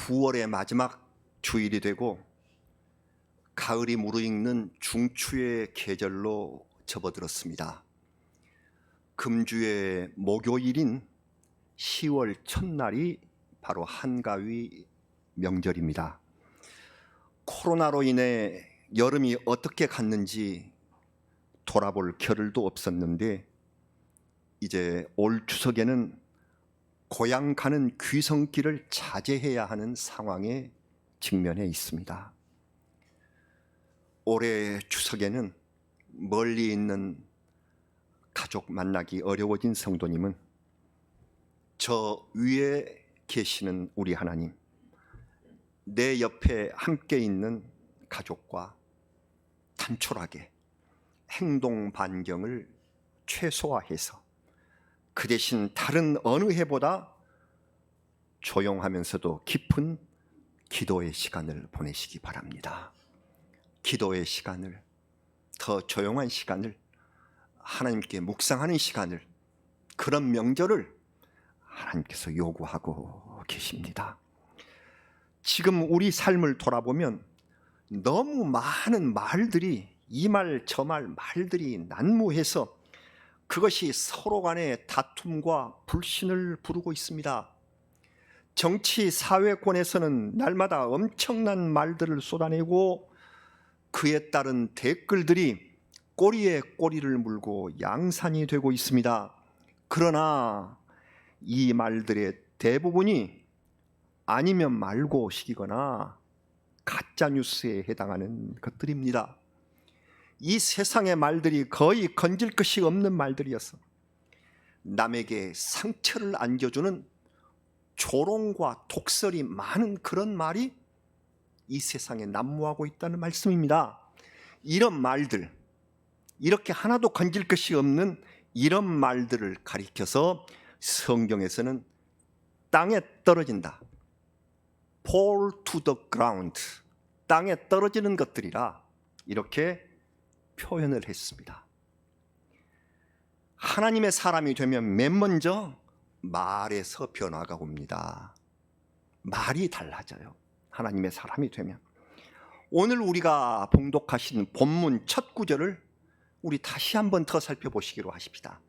9월의 마지막 주일이 되고 가을이 무르익는 중추의 계절로 접어들었습니다. 금주의 목요일인 10월 첫날이 바로 한가위 명절입니다. 코로나로 인해 여름이 어떻게 갔는지 돌아볼 겨를도 없었는데 이제 올 추석에는 고향 가는 귀성길을 자제해야 하는 상황에 직면해 있습니다. 올해 추석에는 멀리 있는 가족 만나기 어려워진 성도님은 저 위에 계시는 우리 하나님, 내 옆에 함께 있는 가족과 단촐하게 행동 반경을 최소화해서 그 대신 다른 어느 해보다 조용하면서도 깊은 기도의 시간을 보내시기 바랍니다. 기도의 시간을, 더 조용한 시간을, 하나님께 묵상하는 시간을, 그런 명절을 하나님께서 요구하고 계십니다. 지금 우리 삶을 돌아보면 너무 많은 말들이, 이 말 저 말들이 난무해서 그것이 서로 간의 다툼과 불신을 부르고 있습니다. 정치 사회권에서는 날마다 엄청난 말들을 쏟아내고 그에 따른 댓글들이 꼬리에 꼬리를 물고 양산이 되고 있습니다. 그러나 이 말들의 대부분이 아니면 말고 식이거나 가짜뉴스에 해당하는 것들입니다. 이 세상의 말들이 거의 건질 것이 없는 말들이었어. 남에게 상처를 안겨주는 조롱과 독설이 많은 그런 말이 이 세상에 난무하고 있다는 말씀입니다. 이런 말들, 이렇게 하나도 건질 것이 없는 이런 말들을 가리켜서 성경에서는 땅에 떨어진다, fall to the ground, 땅에 떨어지는 것들이라 이렇게 표현을 했습니다. 하나님의 사람이 되면 맨 먼저 말에서 변화가 옵니다. 말이 달라져요. 하나님의 사람이 되면. 오늘 우리가 봉독하신 본문 첫 구절을 우리 다시 한번 더 살펴보시기로 하십시다.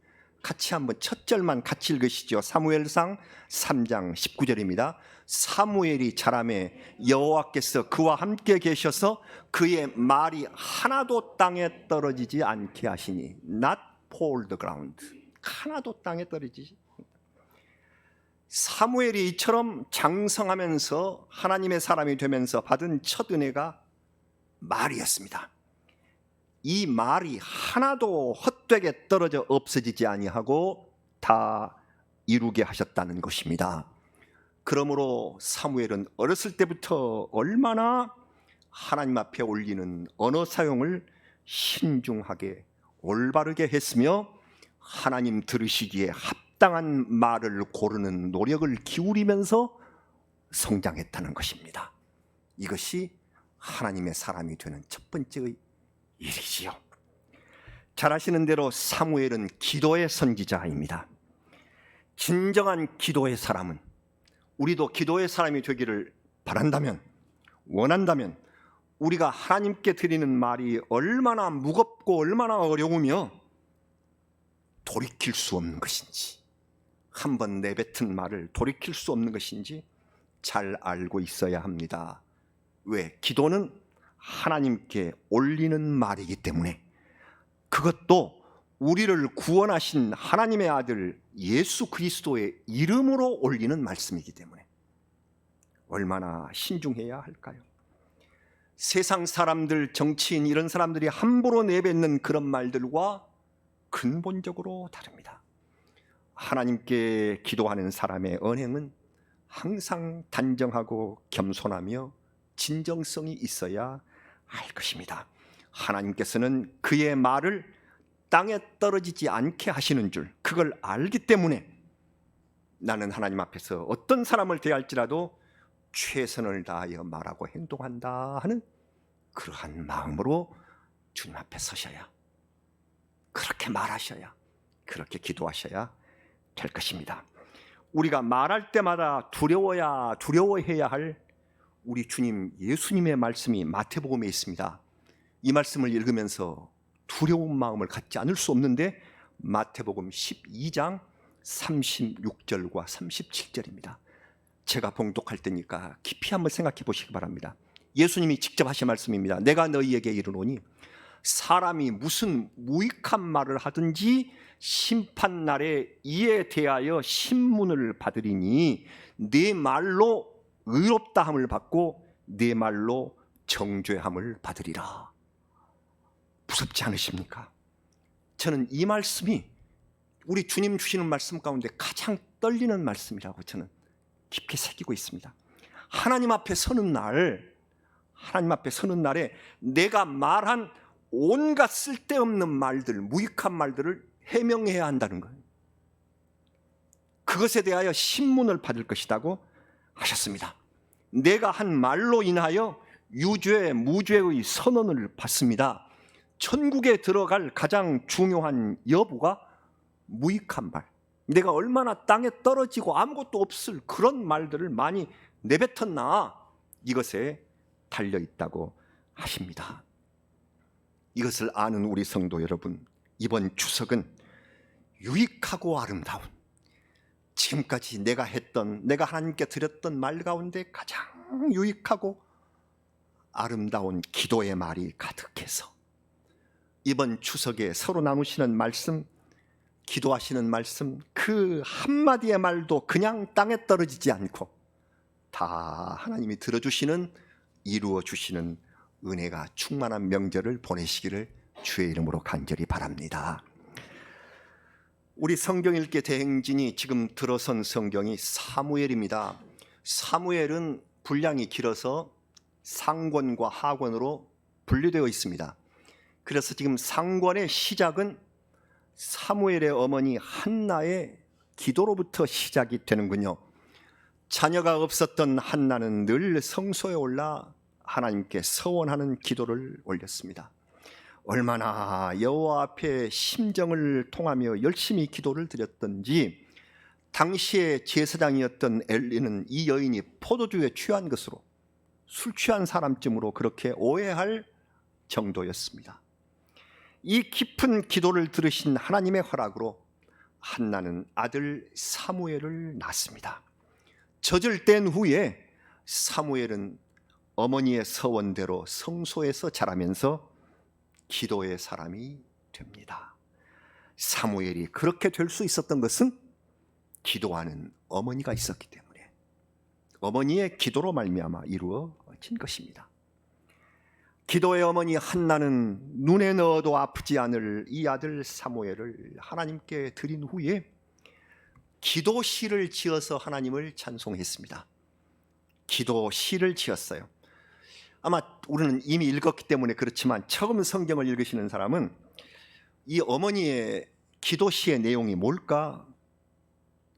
같이 한번 첫 절만 같이 읽으시죠. 사무엘상 3장 19절입니다. 사무엘이 자라매 여호와께서 그와 함께 계셔서 그의 말이 하나도 땅에 떨어지지 않게 하시니, not fall the ground, 하나도 땅에 떨어지지. 사무엘이 이처럼 장성하면서 하나님의 사람이 되면서 받은 첫 은혜가 말이었습니다. 이 말이 하나도 헛되게 떨어져 없어지지 아니하고 다 이루게 하셨다는 것입니다. 그러므로 사무엘은 어렸을 때부터 얼마나 하나님 앞에 올리는 언어 사용을 신중하게 올바르게 했으며 하나님 들으시기에 합당한 말을 고르는 노력을 기울이면서 성장했다는 것입니다. 이것이 하나님의 사람이 되는 첫 번째의 일이지요. 잘 아시는 대로 사무엘은 기도의 선지자입니다. 진정한 기도의 사람은, 우리도 기도의 사람이 되기를 바란다면, 원한다면 우리가 하나님께 드리는 말이 얼마나 무겁고 얼마나 어려우며 돌이킬 수 없는 것인지, 한번 내뱉은 말을 돌이킬 수 없는 것인지 잘 알고 있어야 합니다. 왜? 기도는 하나님께 올리는 말이기 때문에, 그것도 우리를 구원하신 하나님의 아들 예수 그리스도의 이름으로 올리는 말씀이기 때문에 얼마나 신중해야 할까요? 세상 사람들, 정치인, 이런 사람들이 함부로 내뱉는 그런 말들과 근본적으로 다릅니다. 하나님께 기도하는 사람의 언행은 항상 단정하고 겸손하며 진정성이 있어야 할 것입니다. 하나님께서는 그의 말을 땅에 떨어지지 않게 하시는 줄, 그걸 알기 때문에 나는 하나님 앞에서 어떤 사람을 대할지라도 최선을 다하여 말하고 행동한다 하는 그러한 마음으로 주님 앞에 서셔야, 그렇게 말하셔야, 그렇게 기도하셔야 될 것입니다. 우리가 말할 때마다 두려워해야 할 우리 주님 예수님의 말씀이 마태복음에 있습니다. 이 말씀을 읽으면서 두려운 마음을 갖지 않을 수 없는데 마태복음 12장 36절과 37절입니다. 제가 봉독할 때니까 깊이 한번 생각해 보시기 바랍니다. 예수님이 직접 하신 말씀입니다. 내가 너희에게 이르노니 사람이 무슨 무익한 말을 하든지 심판날에 이에 대하여 신문을 받으리니 네 말로 의롭다함을 받고 네 말로 정죄함을 받으리라. 무섭지 않으십니까? 저는 이 말씀이 우리 주님 주시는 말씀 가운데 가장 떨리는 말씀이라고 저는 깊게 새기고 있습니다. 하나님 앞에 서는 날에 내가 말한 온갖 쓸데없는 말들, 무익한 말들을 해명해야 한다는 거예요. 그것에 대하여 신문을 받을 것이라고 하셨습니다. 내가 한 말로 인하여 유죄, 무죄의 선언을 받습니다. 천국에 들어갈 가장 중요한 여부가 무익한 말, 내가 얼마나 땅에 떨어지고 아무것도 없을 그런 말들을 많이 내뱉었나, 이것에 달려있다고 하십니다. 이것을 아는 우리 성도 여러분, 이번 추석은 유익하고 아름다운, 지금까지 내가 하나님께 드렸던 말 가운데 가장 유익하고 아름다운 기도의 말이 가득해서 이번 추석에 서로 나누시는 말씀, 기도하시는 말씀, 그 한마디의 말도 그냥 땅에 떨어지지 않고 다 하나님이 들어주시는, 이루어주시는 은혜가 충만한 명절을 보내시기를 주의 이름으로 간절히 바랍니다. 우리 성경 읽기 대행진이 지금 들어선 성경이 사무엘입니다. 사무엘은 분량이 길어서 상권과 하권으로 분류되어 있습니다. 그래서 지금 상권의 시작은 사무엘의 어머니 한나의 기도로부터 시작이 되는군요. 자녀가 없었던 한나는 늘 성소에 올라 하나님께 서원하는 기도를 올렸습니다. 얼마나 여호와 앞에 심정을 통하며 열심히 기도를 드렸던지 당시의 제사장이었던 엘리는 이 여인이 포도주에 취한 것으로, 술 취한 사람쯤으로 그렇게 오해할 정도였습니다. 이 깊은 기도를 들으신 하나님의 허락으로 한나는 아들 사무엘을 낳습니다. 젖을 뗀 후에 사무엘은 어머니의 서원대로 성소에서 자라면서 기도의 사람이 됩니다. 사무엘이 그렇게 될 수 있었던 것은 기도하는 어머니가 있었기 때문에, 어머니의 기도로 말미암아 이루어진 것입니다. 기도의 어머니 한나는 눈에 넣어도 아프지 않을 이 아들 사무엘을 하나님께 드린 후에 기도시를 지어서 하나님을 찬송했습니다. 기도시를 지었어요. 아마 우리는 이미 읽었기 때문에 그렇지만 처음 성경을 읽으시는 사람은 이 어머니의 기도시의 내용이 뭘까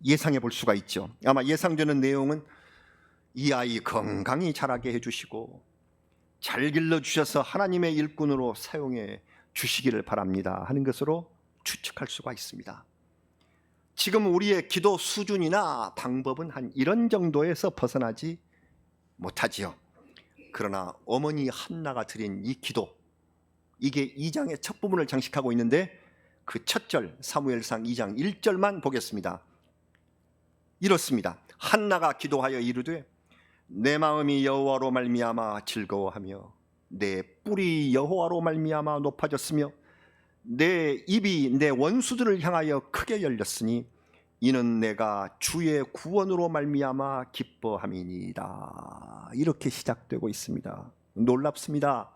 예상해 볼 수가 있죠. 아마 예상되는 내용은 이 아이 건강히 자라게 해주시고 잘 길러주셔서 하나님의 일꾼으로 사용해 주시기를 바랍니다 하는 것으로 추측할 수가 있습니다. 지금 우리의 기도 수준이나 방법은 한 이런 정도에서 벗어나지 못하지요. 그러나 어머니 한나가 드린 이 기도, 이게 2장의 첫 부분을 장식하고 있는데 그 첫 절, 사무엘상 2장 1절만 보겠습니다. 이렇습니다. 한나가 기도하여 이르되 내 마음이 여호와로 말미암아 즐거워하며 내 뿔이 여호와로 말미암아 높아졌으며 내 입이 내 원수들을 향하여 크게 열렸으니 이는 내가 주의 구원으로 말미암아 기뻐함이니이다. 이렇게 시작되고 있습니다. 놀랍습니다.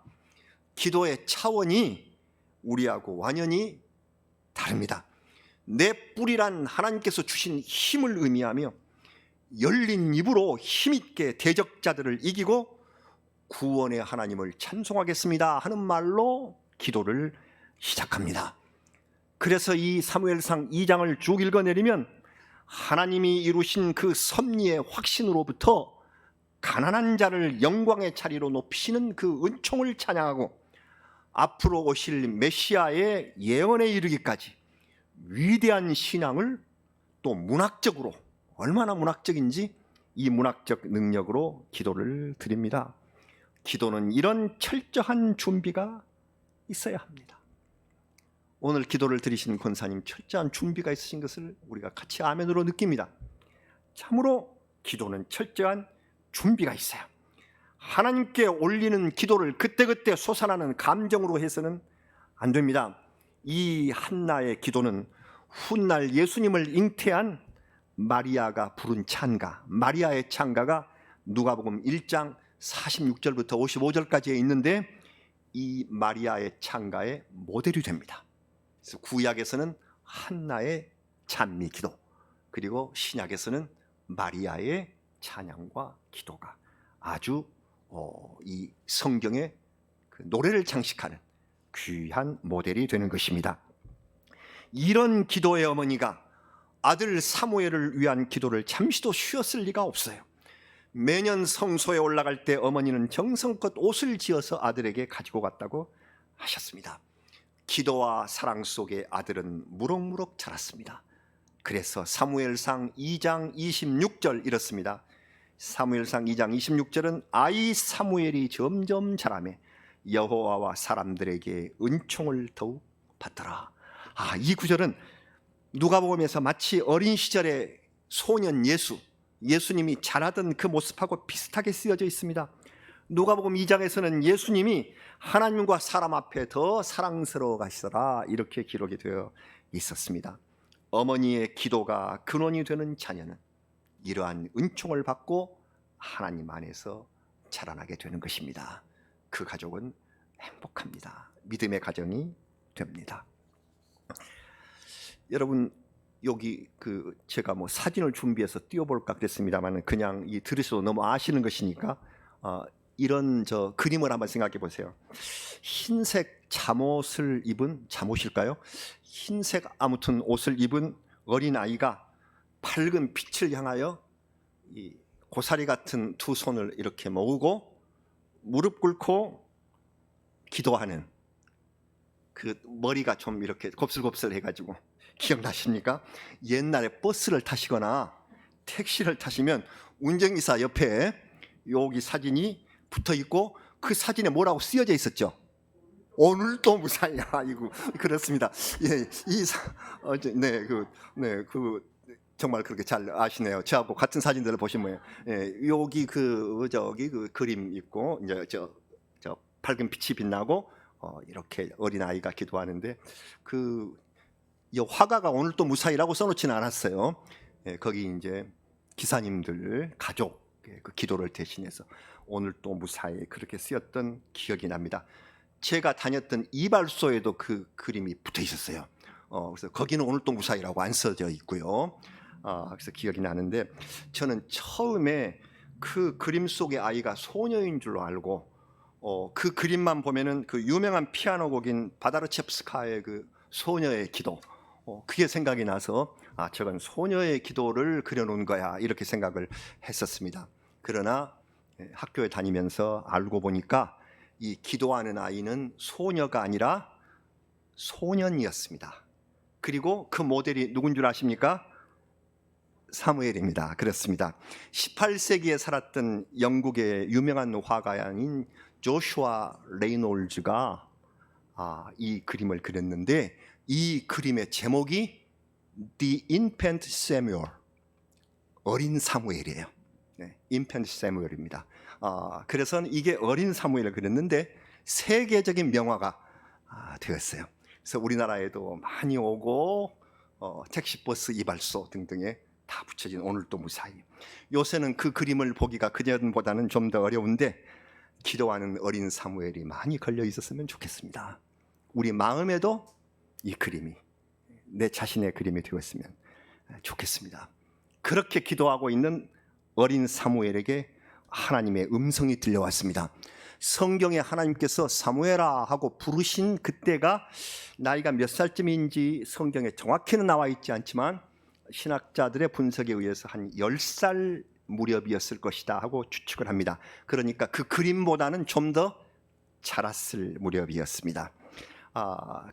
기도의 차원이 우리하고 완연히 다릅니다. 내 뿔이란 하나님께서 주신 힘을 의미하며 열린 입으로 힘있게 대적자들을 이기고 구원의 하나님을 찬송하겠습니다 하는 말로 기도를 시작합니다. 그래서 이 사무엘상 2장을 쭉 읽어내리면 하나님이 이루신 그 섭리의 확신으로부터 가난한 자를 영광의 자리로 높이시는 그 은총을 찬양하고 앞으로 오실 메시아의 예언에 이르기까지 위대한 신앙을 또 문학적으로 얼마나 문학적인지 이 문학적 능력으로 기도를 드립니다. 기도는 이런 철저한 준비가 있어야 합니다. 오늘 기도를 드리신 권사님 철저한 준비가 있으신 것을 우리가 같이 아멘으로 느낍니다. 참으로 기도는 철저한 준비가 있어요. 하나님께 올리는 기도를 그때그때 솟아나는 감정으로 해서는 안 됩니다. 이 한나의 기도는 훗날 예수님을 잉태한 마리아가 부른 찬가, 마리아의 찬가가 누가복음 1장 46절부터 55절까지에 있는데 이 마리아의 찬가의 모델이 됩니다. 그래서 구약에서는 한나의 찬미 기도, 그리고 신약에서는 마리아의 찬양과 기도가 아주 이 성경의 그 노래를 장식하는 귀한 모델이 되는 것입니다. 이런 기도의 어머니가 아들 사무엘을 위한 기도를 잠시도 쉬었을 리가 없어요. 매년 성소에 올라갈 때 어머니는 정성껏 옷을 지어서 아들에게 가지고 갔다고 하셨습니다. 기도와 사랑 속에 아들은 무럭무럭 자랐습니다. 그래서 사무엘상 2장 26절 이렇습니다. 사무엘상 2장 26절은 아이 사무엘이 점점 자라매 여호와와 사람들에게 은총을 더욱 받더라. 이 구절은 누가복음에서 마치 어린 시절의 소년 예수님이 자라던 그 모습하고 비슷하게 쓰여져 있습니다. 누가복음 2장에서는 예수님이 하나님과 사람 앞에 더 사랑스러워 가시더라 이렇게 기록이 되어 있었습니다. 어머니의 기도가 근원이 되는 자녀는 이러한 은총을 받고 하나님 안에서 자라나게 되는 것입니다. 그 가족은 행복합니다. 믿음의 가정이 됩니다. 여러분 여기 제가 사진을 준비해서 띄워볼까 그랬습니다만 그냥 들으셔도 너무 아시는 것이니까 이런 그림을 한번 생각해 보세요. 흰색 잠옷일까요? 흰색 아무튼 옷을 입은 어린 아이가 밝은 빛을 향하여 이 고사리 같은 두 손을 이렇게 모으고 무릎 꿇고 기도하는 그 머리가 좀 이렇게 곱슬곱슬 해가지고 기억나십니까? 옛날에 버스를 타시거나 택시를 타시면 운전기사 옆에 여기 사진이 붙어 있고 그 사진에 뭐라고 쓰여져 있었죠? 오늘도 무사히. 이거 그렇습니다. 정말 그렇게 잘 아시네요. 저하고 같은 사진들을 보시면 여기 저기 그림 있고 이제 저 밝은 빛이 빛나고 이렇게 어린 아이가 기도하는데 이 화가가 오늘 또 무사히라고 써놓지는 않았어요. 거기 이제 기사님들 가족 그 기도를 대신해서 오늘 또 무사히 그렇게 쓰였던 기억이 납니다. 제가 다녔던 이발소에도 그 그림이 붙어 있었어요. 그래서 거기는 오늘 또 무사히라고 안 써져 있고요. 그래서 기억이 나는데 저는 처음에 그 그림 속의 아이가 소녀인 줄로 알고 그 그림만 보면은 그 유명한 피아노 곡인 바다르첵스카의 그 소녀의 기도 그게 생각이 나서 저건 소녀의 기도를 그려놓은 거야 이렇게 생각을 했었습니다. 그러나 학교에 다니면서 알고 보니까 이 기도하는 아이는 소녀가 아니라 소년이었습니다. 그리고 그 모델이 누군 줄 아십니까? 사무엘입니다. 그렇습니다. 18세기에 살았던 영국의 유명한 화가인 조슈아 레이놀즈가 이 그림을 그렸는데 이 그림의 제목이 The Infant Samuel, 어린 사무엘이에요. Infant Samuel입니다. 그래서 이게 어린 사무엘을 그렸는데 세계적인 명화가 되었어요. 그래서 우리나라에도 많이 오고 택시버스, 이발소 등등에 다 붙여진 오늘도 무사히. 요새는 그 그림을 보기가 그전보다는 좀 더 어려운데 기도하는 어린 사무엘이 많이 걸려 있었으면 좋겠습니다. 우리 마음에도 이 그림이 내 자신의 그림이 되었으면 좋겠습니다. 그렇게 기도하고 있는 어린 사무엘에게 하나님의 음성이 들려왔습니다. 성경에 하나님께서 사무엘아 하고 부르신 그때가 나이가 몇 살쯤인지 성경에 정확히는 나와 있지 않지만 신학자들의 분석에 의해서 한 10살 무렵이었을 것이다 하고 추측을 합니다. 그러니까 그 그림보다는 좀 더 자랐을 무렵이었습니다.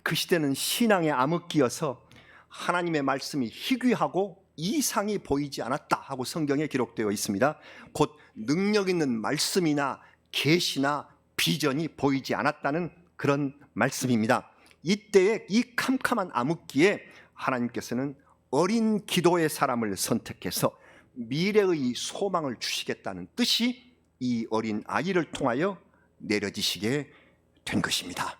그 시대는 신앙의 암흑기여서 하나님의 말씀이 희귀하고 이상이 보이지 않았다 하고 성경에 기록되어 있습니다. 곧 능력 있는 말씀이나 계시나 비전이 보이지 않았다는 그런 말씀입니다. 이때에 이 캄캄한 암흑기에 하나님께서는 어린 기도의 사람을 선택해서 미래의 소망을 주시겠다는 뜻이 이 어린 아이를 통하여 내려지시게 된 것입니다.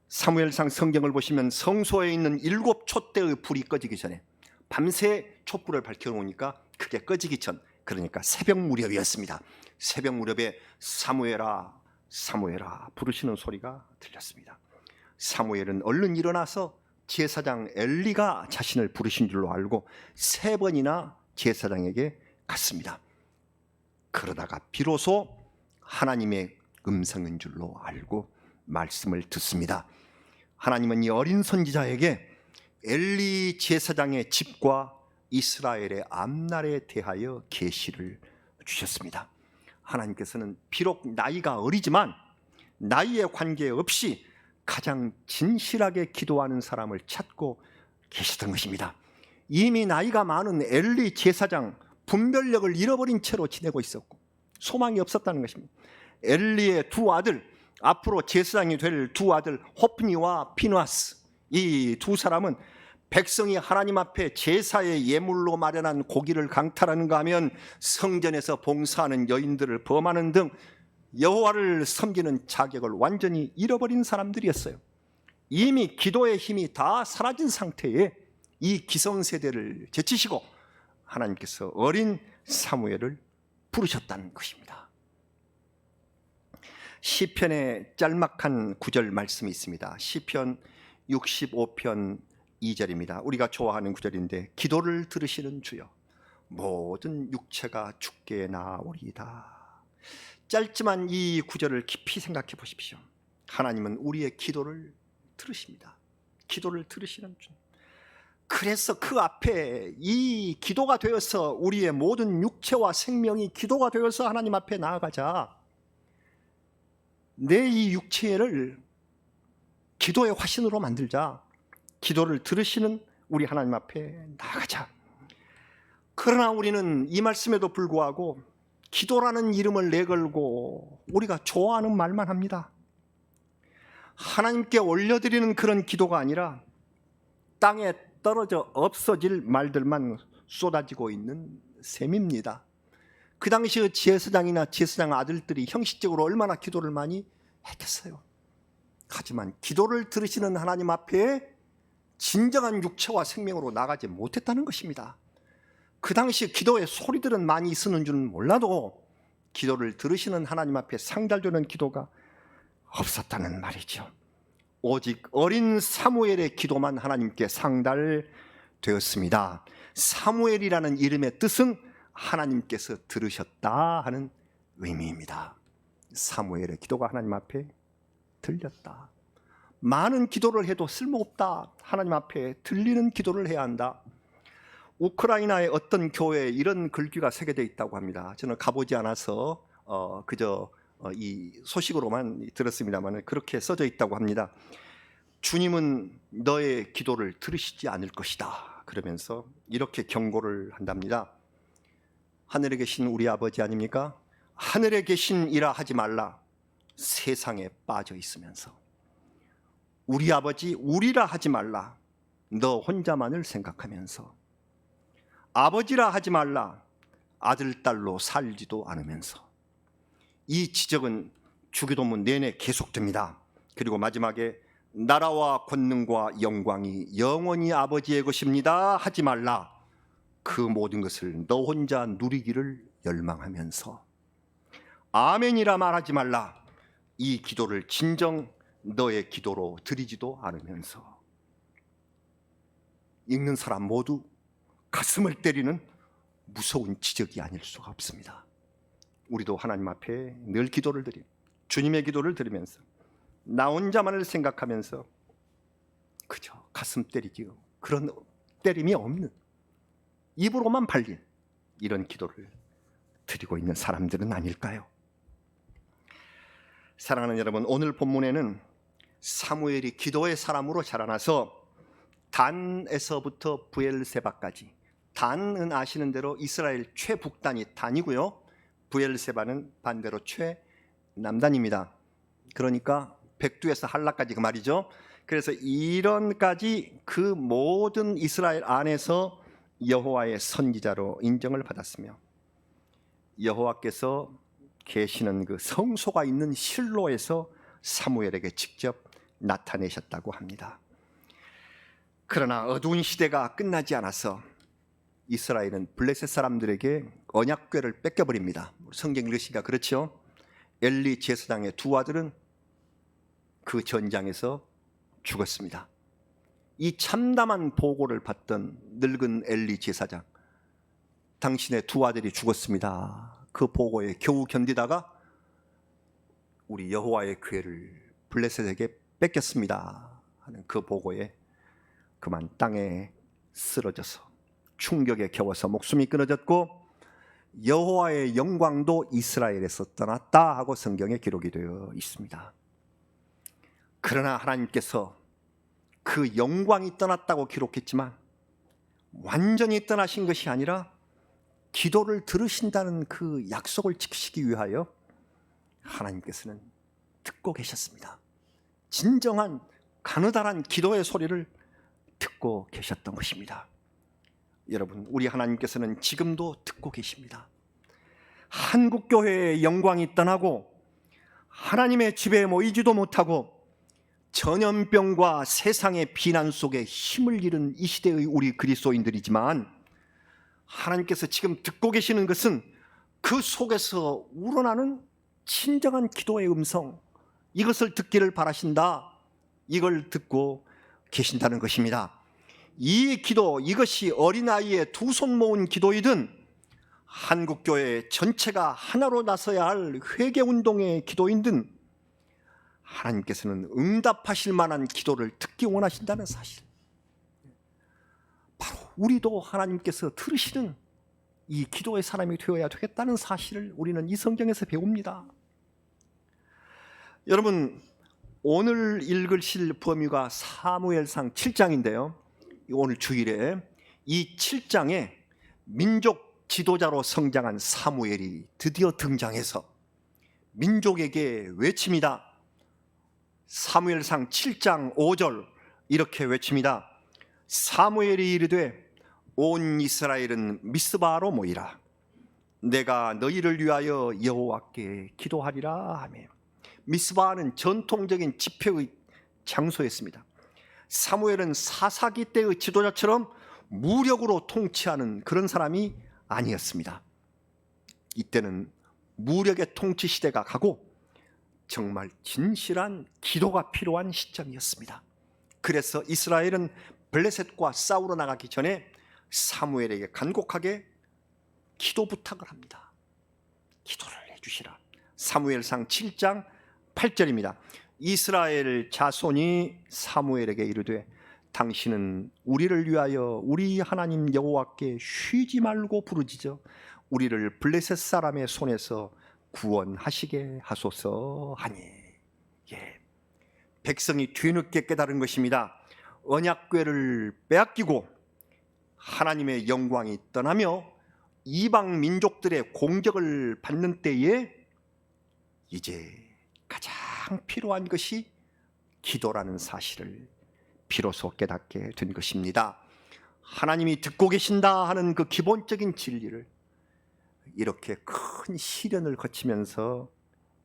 사무엘상 성경을 보시면 성소에 있는 7 촛대의 불이 꺼지기 전에 밤새 촛불을 밝혀놓으니까 그게 꺼지기 전, 그러니까 새벽 무렵이었습니다. 새벽 무렵에 사무엘아 사무엘아 부르시는 소리가 들렸습니다. 사무엘은 얼른 일어나서 제사장 엘리가 자신을 부르신 줄로 알고 3번이나 제사장에게 갔습니다. 그러다가 비로소 하나님의 음성인 줄로 알고 말씀을 듣습니다. 하나님은 이 어린 선지자에게 엘리 제사장의 집과 이스라엘의 앞날에 대하여 계시를 주셨습니다. 하나님께서는 비록 나이가 어리지만 나이에 관계없이 가장 진실하게 기도하는 사람을 찾고 계시던 것입니다. 이미 나이가 많은 엘리 제사장, 분별력을 잃어버린 채로 지내고 있었고 소망이 없었다는 것입니다. 엘리의 2 아들, 앞으로 제사장이 될 2 아들 호프니와 피느하스, 이 2 사람은 백성이 하나님 앞에 제사의 예물로 마련한 고기를 강탈하는가 하면 성전에서 봉사하는 여인들을 범하는 등 여호와를 섬기는 자격을 완전히 잃어버린 사람들이었어요. 이미 기도의 힘이 다 사라진 상태에 이 기성세대를 제치시고 하나님께서 어린 사무엘을 부르셨다는 것입니다. 시편의 짤막한 구절 말씀이 있습니다. 시편 65편 2절입니다. 우리가 좋아하는 구절인데 기도를 들으시는 주여 모든 육체가 주께 나아오리이다. 짧지만 이 구절을 깊이 생각해 보십시오. 하나님은 우리의 기도를 들으십니다. 기도를 들으시는 주. 그래서 그 앞에 이 기도가 되어서 우리의 모든 육체와 생명이 기도가 되어서 하나님 앞에 나아가자. 내 이 육체를 기도의 화신으로 만들자. 기도를 들으시는 우리 하나님 앞에 나아가자. 그러나 우리는 이 말씀에도 불구하고 기도라는 이름을 내걸고 우리가 좋아하는 말만 합니다. 하나님께 올려드리는 그런 기도가 아니라 땅에 떨어져 없어질 말들만 쏟아지고 있는 셈입니다. 그 당시의 제사장이나 제사장 아들들이 형식적으로 얼마나 기도를 많이 했겠어요. 하지만 기도를 들으시는 하나님 앞에 진정한 육체와 생명으로 나가지 못했다는 것입니다. 그 당시 기도의 소리들은 많이 있었는 줄은 몰라도 기도를 들으시는 하나님 앞에 상달되는 기도가 없었다는 말이죠. 오직 어린 사무엘의 기도만 하나님께 상달되었습니다. 사무엘이라는 이름의 뜻은 하나님께서 들으셨다 하는 의미입니다. 사무엘의 기도가 하나님 앞에 들렸다. 많은 기도를 해도 쓸모없다. 하나님 앞에 들리는 기도를 해야 한다. 우크라이나의 어떤 교회에 이런 글귀가 새겨져 있다고 합니다. 저는 가보지 않아서 그저 이 소식으로만 들었습니다만 그렇게 써져 있다고 합니다. 주님은 너의 기도를 들으시지 않을 것이다. 그러면서 이렇게 경고를 한답니다. 하늘에 계신 우리 아버지 아닙니까? 하늘에 계신 이라 하지 말라. 세상에 빠져 있으면서 우리 아버지 우리라 하지 말라. 너 혼자만을 생각하면서 아버지라 하지 말라. 아들 딸로 살지도 않으면서. 이 지적은 주기도문 내내 계속됩니다. 그리고 마지막에 나라와 권능과 영광이 영원히 아버지의 것입니다 하지 말라. 그 모든 것을 너 혼자 누리기를 열망하면서 아멘이라 말하지 말라. 이 기도를 진정 너의 기도로 드리지도 않으면서. 읽는 사람 모두 가슴을 때리는 무서운 지적이 아닐 수가 없습니다. 우리도 하나님 앞에 늘 기도를 드림, 주님의 기도를 들으면서 나 혼자만을 생각하면서 그저 가슴 때리기, 그런 때림이 없는 입으로만 발린 이런 기도를 드리고 있는 사람들은 아닐까요? 사랑하는 여러분, 오늘 본문에는 사무엘이 기도의 사람으로 자라나서 단에서부터 브엘세바까지. 단은 아시는 대로 이스라엘 최북단이 단이고요. 브엘세바는 반대로 최남단입니다. 그러니까 백두에서 할라까지 그 말이죠. 그래서 이런까지 그 모든 이스라엘 안에서 여호와의 선지자로 인정을 받았으며, 여호와께서 계시는 그 성소가 있는 실로에서 사무엘에게 직접 나타내셨다고 합니다. 그러나 어두운 시대가 끝나지 않아서 이스라엘은 블레셋 사람들에게 언약궤를 뺏겨버립니다. 성경 읽으시니까 그렇죠. 엘리 제사장의 두 아들은 그 전장에서 죽었습니다. 이 참담한 보고를 받던 늙은 엘리 제사장, 당신의 두 아들이 죽었습니다. 그 보고에 겨우 견디다가 우리 여호와의 궤를 블레셋에게 뺏겼습니다 하는 그 보고에 그만 땅에 쓰러져서 충격에 겨워서 목숨이 끊어졌고, 여호와의 영광도 이스라엘에서 떠났다 하고 성경에 기록이 되어 있습니다. 그러나 하나님께서 그 영광이 떠났다고 기록했지만 완전히 떠나신 것이 아니라 기도를 들으신다는 그 약속을 지키시기 위하여 하나님께서는 듣고 계셨습니다. 진정한 가느다란 기도의 소리를 듣고 계셨던 것입니다. 여러분, 우리 하나님께서는 지금도 듣고 계십니다. 한국교회의 영광이 떠나고 하나님의 집에 모이지도 못하고 전염병과 세상의 비난 속에 힘을 잃은 이 시대의 우리 그리스도인들이지만, 하나님께서 지금 듣고 계시는 것은 그 속에서 우러나는 진정한 기도의 음성, 이것을 듣기를 바라신다. 이걸 듣고 계신다는 것입니다. 이 기도, 이것이 어린아이의 두 손 모은 기도이든 한국교회 전체가 하나로 나서야 할 회개운동의 기도이든 하나님께서는 응답하실 만한 기도를 듣기 원하신다는 사실, 바로 우리도 하나님께서 들으시는 이 기도의 사람이 되어야 되겠다는 사실을 우리는 이 성경에서 배웁니다. 여러분, 오늘 읽으실 범위가 사무엘상 7장인데요 오늘 주일에 이 7장에 민족 지도자로 성장한 사무엘이 드디어 등장해서 민족에게 외칩니다. 사무엘상 7장 5절 이렇게 외칩니다. 사무엘이 이르되 온 이스라엘은 미스바로 모이라. 내가 너희를 위하여 여호와께 기도하리라 하며. 미스바는 전통적인 집회의 장소였습니다. 사무엘은 사사기 때의 지도자처럼 무력으로 통치하는 그런 사람이 아니었습니다. 이때는 무력의 통치 시대가 가고 정말 진실한 기도가 필요한 시점이었습니다. 그래서 이스라엘은 블레셋과 싸우러 나가기 전에 사무엘에게 간곡하게 기도 부탁을 합니다. 기도를 해주시라. 사무엘상 7장 8절입니다. 이스라엘 자손이 사무엘에게 이르되 당신은 우리를 위하여 우리 하나님 여호와께 쉬지 말고 부르짖어 우리를 블레셋 사람의 손에서 구원하시게 하소서 하니. 백성이 뒤늦게 깨달은 것입니다. 언약궤를 빼앗기고 하나님의 영광이 떠나며 이방 민족들의 공격을 받는 때에 이제 가장 필요한 것이 기도라는 사실을 비로소 깨닫게 된 것입니다. 하나님이 듣고 계신다 하는 그 기본적인 진리를 이렇게 큰 시련을 거치면서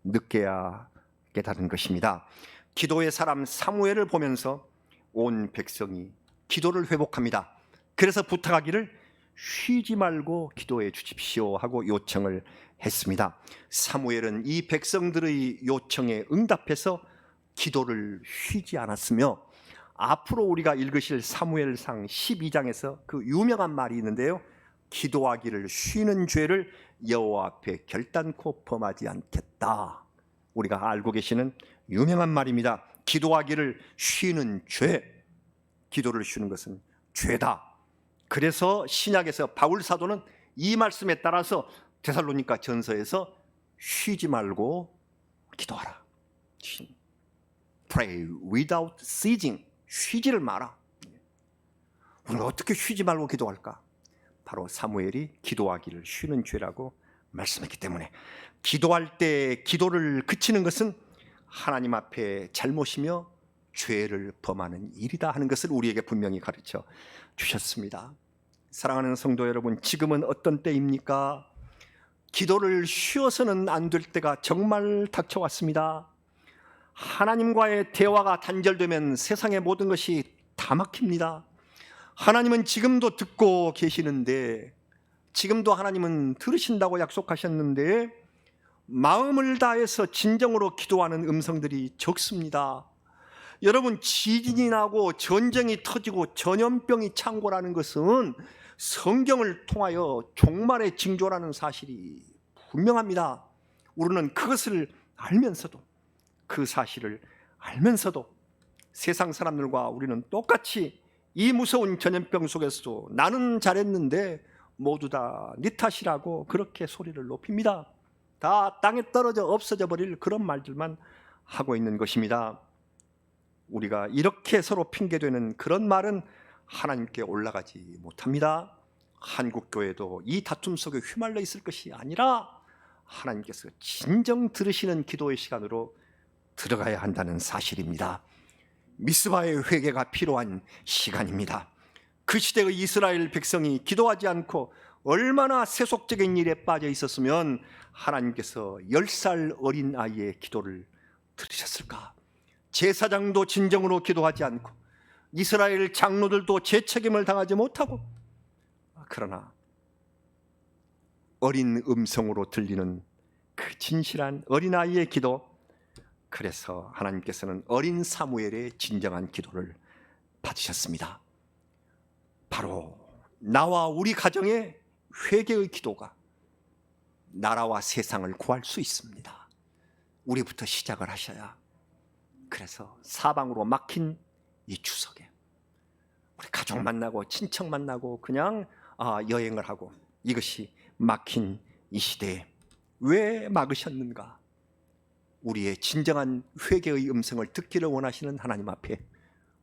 늦게야 깨달은 것입니다. 기도의 사람 사무엘을 보면서 온 백성이 기도를 회복합니다. 그래서 부탁하기를 쉬지 말고 기도해 주십시오 하고 요청을 했습니다. 사무엘은 이 백성들의 요청에 응답해서 기도를 쉬지 않았으며, 앞으로 우리가 읽으실 사무엘상 12장에서 그 유명한 말이 있는데요, 기도하기를 쉬는 죄를 여호와 앞에 결단코 범하지 않겠다. 우리가 알고 계시는 유명한 말입니다. 기도하기를 쉬는 죄, 기도를 쉬는 것은 죄다. 그래서 신약에서 바울 사도는 이 말씀에 따라서 데살로니가 전서에서 쉬지 말고 기도하라. Pray without ceasing. 쉬지를 마라. 우리는 어떻게 쉬지 말고 기도할까? 바로 사무엘이 기도하기를 쉬는 죄라고 말씀했기 때문에 기도할 때 기도를 그치는 것은 하나님 앞에 잘못이며 죄를 범하는 일이다 하는 것을 우리에게 분명히 가르쳐 주셨습니다. 사랑하는 성도 여러분, 지금은 어떤 때입니까? 기도를 쉬어서는 안 될 때가 정말 닥쳐왔습니다. 하나님과의 대화가 단절되면 세상의 모든 것이 다 막힙니다. 하나님은 지금도 듣고 계시는데, 지금도 하나님은 들으신다고 약속하셨는데 마음을 다해서 진정으로 기도하는 음성들이 적습니다. 여러분, 지진이 나고 전쟁이 터지고 전염병이 창궐하는 것은 성경을 통하여 종말의 징조라는 사실이 분명합니다. 우리는 그것을 알면서도, 그 사실을 알면서도 세상 사람들과 우리는 똑같이 이 무서운 전염병 속에서도 나는 잘했는데 모두 다 네 탓이라고 그렇게 소리를 높입니다. 다 땅에 떨어져 없어져 버릴 그런 말들만 하고 있는 것입니다. 우리가 이렇게 서로 핑계대는 그런 말은 하나님께 올라가지 못합니다. 한국교회도 이 다툼 속에 휘말려 있을 것이 아니라 하나님께서 진정 들으시는 기도의 시간으로 들어가야 한다는 사실입니다. 미스바의 회개가 필요한 시간입니다. 그 시대의 이스라엘 백성이 기도하지 않고 얼마나 세속적인 일에 빠져 있었으면 하나님께서 10살 어린 아이의 기도를 들으셨을까? 제사장도 진정으로 기도하지 않고 이스라엘 장로들도 제 책임을 당하지 못하고, 그러나 어린 음성으로 들리는 그 진실한 어린아이의 기도, 그래서 하나님께서는 어린 사무엘의 진정한 기도를 받으셨습니다. 바로 나와 우리 가정의 회개의 기도가 나라와 세상을 구할 수 있습니다. 우리부터 시작을 하셔야. 그래서 사방으로 막힌 이 추석에 우리 가족 만나고 친척 만나고 그냥 여행을 하고, 이것이 막힌 이 시대에 왜 막으셨는가? 우리의 진정한 회개의 음성을 듣기를 원하시는 하나님 앞에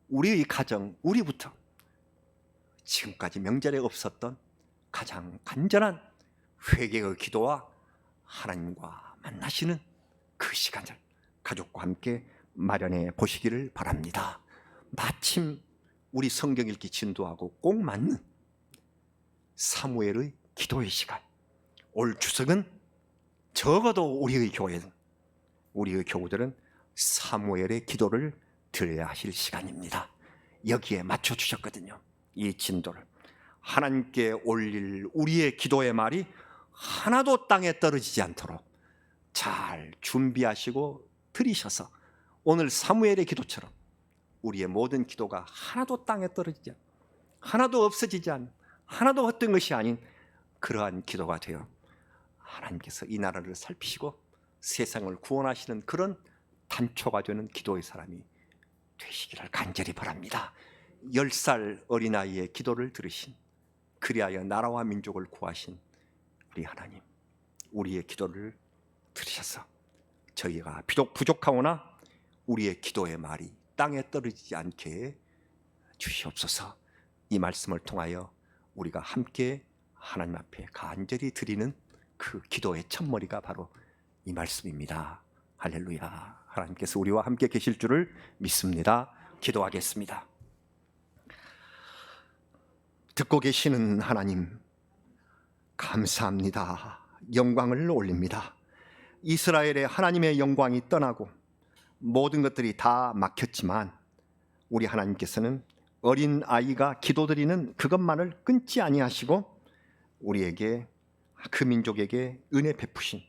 우리의 가정, 우리부터 지금까지 명절에 없었던 가장 간절한 회개의 기도와 하나님과 만나시는 그 시간을 가족과 함께 마련해 보시기를 바랍니다. 마침 우리 성경 읽기 진도하고 꼭 맞는 사무엘의 기도의 시간, 올 추석은 적어도 우리의 교우들은 사무엘의 기도를 드려야 하실 시간입니다. 여기에 맞춰주셨거든요. 이 진도를 하나님께 올릴 우리의 기도의 말이 하나도 땅에 떨어지지 않도록 잘 준비하시고 들이셔서 오늘 사무엘의 기도처럼 우리의 모든 기도가 하나도 땅에 떨어지지 않고 하나도 없어지지 않은, 하나도 헛된 것이 아닌 그러한 기도가 되어 하나님께서 이 나라를 살피시고 세상을 구원하시는 그런 단초가 되는 기도의 사람이 되시기를 간절히 바랍니다. 10살 어린아이의 기도를 들으신, 그리하여 나라와 민족을 구하신 우리 하나님, 우리의 기도를 들으셔서 저희가 비록 부족하오나 우리의 기도의 말이 땅에 떨어지지 않게 주시옵소서. 이 말씀을 통하여 우리가 함께 하나님 앞에 간절히 드리는 그 기도의 첫머리가 바로 이 말씀입니다. 할렐루야. 하나님께서 우리와 함께 계실 줄을 믿습니다. 기도하겠습니다. 듣고 계시는 하나님, 감사합니다. 영광을 올립니다. 이스라엘의 하나님의 영광이 떠나고 모든 것들이 다 막혔지만 우리 하나님께서는 어린 아이가 기도드리는 그것만을 끊지 아니하시고 우리에게, 그 민족에게 은혜 베푸신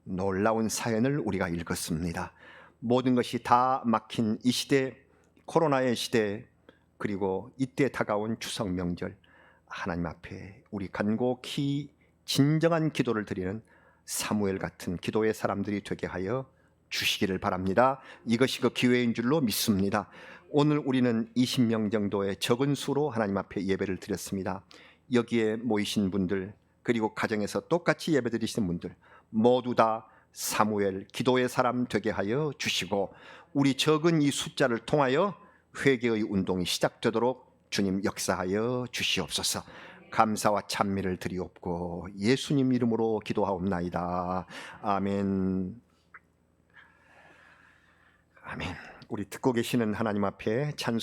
놀라운 사연을 우리가 읽었습니다. 모든 것이 다 막힌 이 시대, 코로나의 시대, 그리고 이때 다가온 추석 명절, 하나님 앞에 우리 간곡히 진정한 기도를 드리는 사무엘 같은 기도의 사람들이 되게 하여 주시기를 바랍니다. 이것이 그 기회인 줄로 믿습니다. 오늘 우리는 20명 정도의 적은 수로 하나님 앞에 예배를 드렸습니다. 여기에 모이신 분들, 그리고 가정에서 똑같이 예배드리시는 분들 모두 다 사무엘 기도의 사람 되게 하여 주시고 우리 적은 이 숫자를 통하여 회개의 운동이 시작되도록 주님 역사하여 주시옵소서. 감사와 찬미를 드리옵고 예수님 이름으로 기도하옵나이다. 아멘. 아멘. 우리 듣고 계시는 하나님 앞에 찬송